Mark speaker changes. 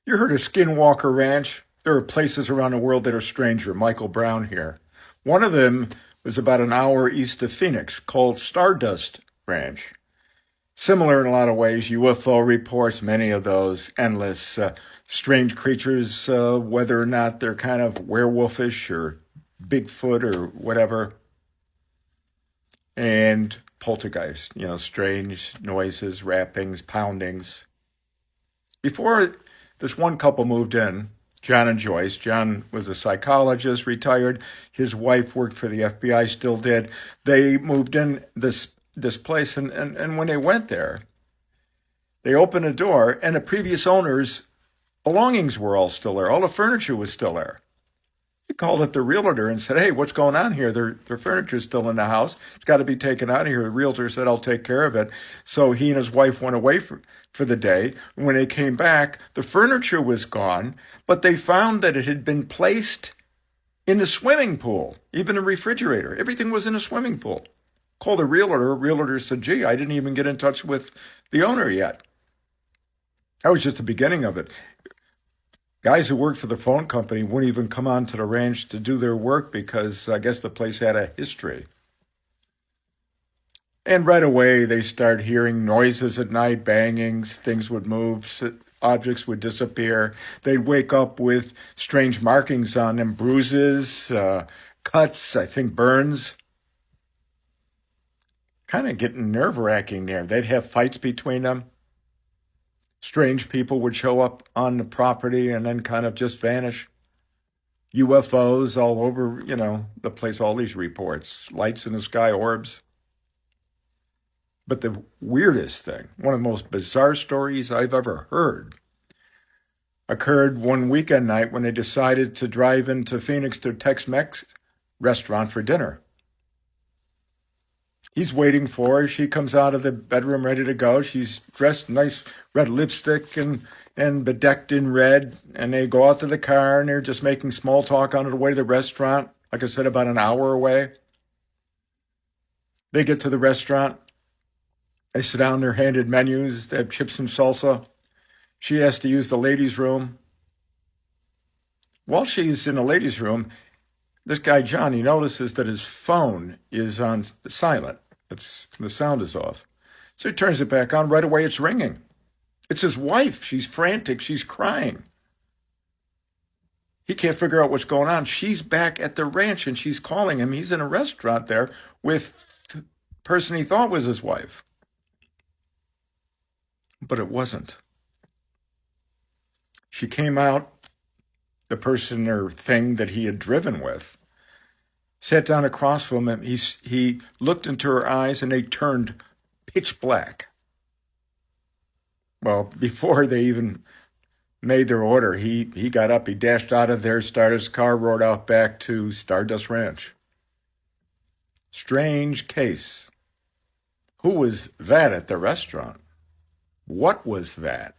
Speaker 1: You heard of Skinwalker Ranch? There are places around the world that are stranger. Michael Brown here. One of them was about an hour east of Phoenix called Stardust Ranch. Similar in a lot of ways, UFO reports, many of those, endless strange creatures, whether or not they're kind of werewolfish or Bigfoot or whatever, and poltergeist, strange noises, rappings, poundings. Before this one couple moved in, John and Joyce. John was a psychologist, retired. His wife worked for the FBI, still did. They moved in this place, and when they went there, they opened a door, and the previous owner's belongings were all still there. All the furniture was still there. He called up the realtor and said, "Hey, what's going on here? Their furniture's still in the house. It's got to be taken out of here." The realtor said, "I'll take care of it." So he and his wife went away for the day. When they came back, the furniture was gone, but they found that it had been placed in the swimming pool, even the refrigerator. Everything was in a swimming pool. Called the realtor. The realtor said, "Gee, I didn't even get in touch with the owner yet." That was just the beginning of it. Guys who worked for the phone company wouldn't even come onto the ranch to do their work because I guess the place had a history. And right away, they started hearing noises at night, bangings, things would move, objects would disappear. They'd wake up with strange markings on them, bruises, cuts, I think burns. Kind of getting nerve-wracking there. They'd have fights between them. Strange people would show up on the property and then kind of just vanish. UFOs all over, the place, all these reports, lights in the sky, orbs. But the weirdest thing, one of the most bizarre stories I've ever heard, occurred one weekend night when they decided to drive into Phoenix to a Tex-Mex restaurant for dinner. He's waiting for her. She comes out of the bedroom ready to go. She's dressed nice red lipstick and bedecked in red. And they go out to the car and they're just making small talk on the way to the restaurant. Like I said, about an hour away. They get to the restaurant. They sit down, they're handed menus. They have chips and salsa. She has to use the ladies' room. While she's in the ladies' room, this guy, John, he notices that his phone is on silent. The sound is off. So he turns it back on. Right away, it's ringing. It's his wife. She's frantic. She's crying. He can't figure out what's going on. She's back at the ranch, and she's calling him. He's in a restaurant there with the person he thought was his wife. But it wasn't. She came out, the person or thing that he had driven with, sat down across from him. He looked into her eyes and they turned pitch black. Well, before they even made their order, he got up, he dashed out of there, started his car, rode out back to Stardust Ranch. Strange case. Who was that at the restaurant? What was that?